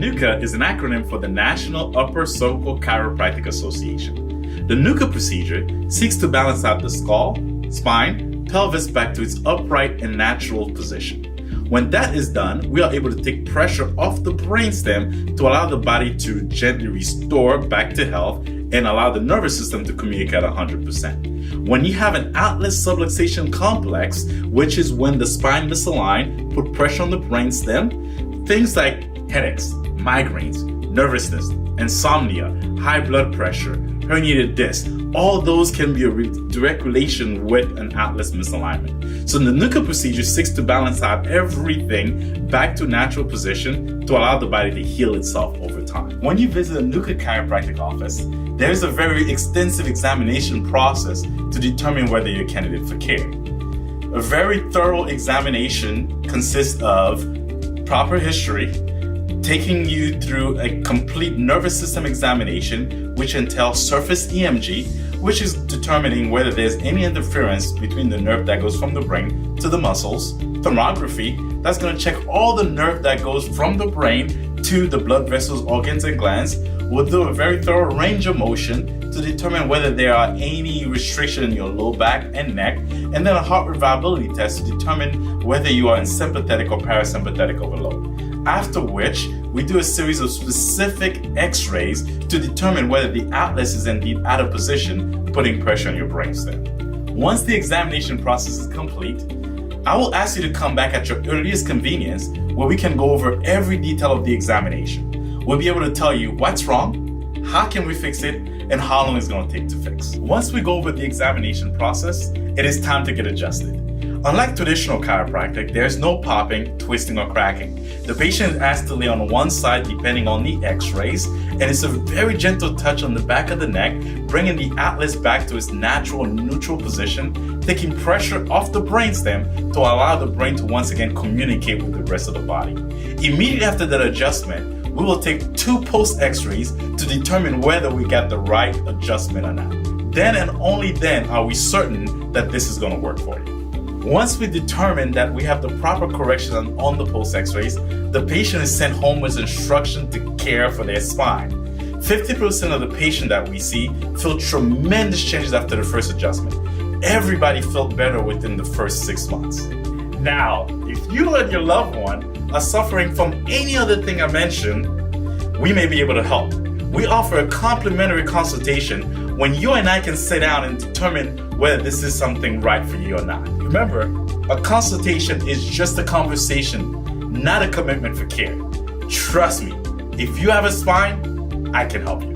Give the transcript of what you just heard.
NUCA is an acronym for the National Upper Cervical Chiropractic Association. The NUCA procedure seeks to balance out the skull, spine, pelvis back to its upright and natural position. When that is done, we are able to take pressure off the brainstem to allow the body to gently restore back to health and allow the nervous system to communicate 100%. When you have an atlas subluxation complex, which is when the spine misaligned, put pressure on the brainstem, things like headaches, migraines, nervousness, insomnia, high blood pressure, herniated disc, all those can be a direct relation with an atlas misalignment. So the NUCA procedure seeks to balance out everything back to natural position to allow the body to heal itself over time. When you visit a NUCA chiropractic office, there's a very extensive examination process to determine whether you're a candidate for care. A very thorough examination consists of proper history, taking you through a complete nervous system examination, which entails surface EMG, which is determining whether there's any interference between the nerve that goes from the brain to the muscles. Thermography, that's going to check all the nerve that goes from the brain to the blood vessels, organs, and glands. We'll do a very thorough range of motion to determine whether there are any restriction in your low back and neck, and then a heart rate variability test to determine whether you are in sympathetic or parasympathetic overload. After which, we do a series of specific x-rays to determine whether the atlas is indeed out of position, putting pressure on your brainstem. Once the examination process is complete, I will ask you to come back at your earliest convenience where we can go over every detail of the examination. We'll be able to tell you what's wrong, how can we fix it, and how long it's going to take to fix. Once we go over the examination process, it is time to get adjusted. Unlike traditional chiropractic, there is no popping, twisting, or cracking. The patient is asked to lay on one side depending on the x-rays, and it's a very gentle touch on the back of the neck, bringing the atlas back to its natural neutral position, taking pressure off the brainstem to allow the brain to once again communicate with the rest of the body. Immediately after that adjustment, we will take 2 post x-rays to determine whether we got the right adjustment or not. Then and only then are we certain that this is going to work for you. Once we determine that we have the proper correction on the post x-rays, the patient is sent home with instruction to care for their spine. 50% of the patient that we see feel tremendous changes after the first adjustment. Everybody felt better within the first 6 months. Now, if you and your loved one are suffering from any other thing I mentioned, we may be able to help. We offer a complimentary consultation when you and I can sit down and determine whether this is something right for you or not. Remember, a consultation is just a conversation, not a commitment for care. Trust me, if you have a spine, I can help you.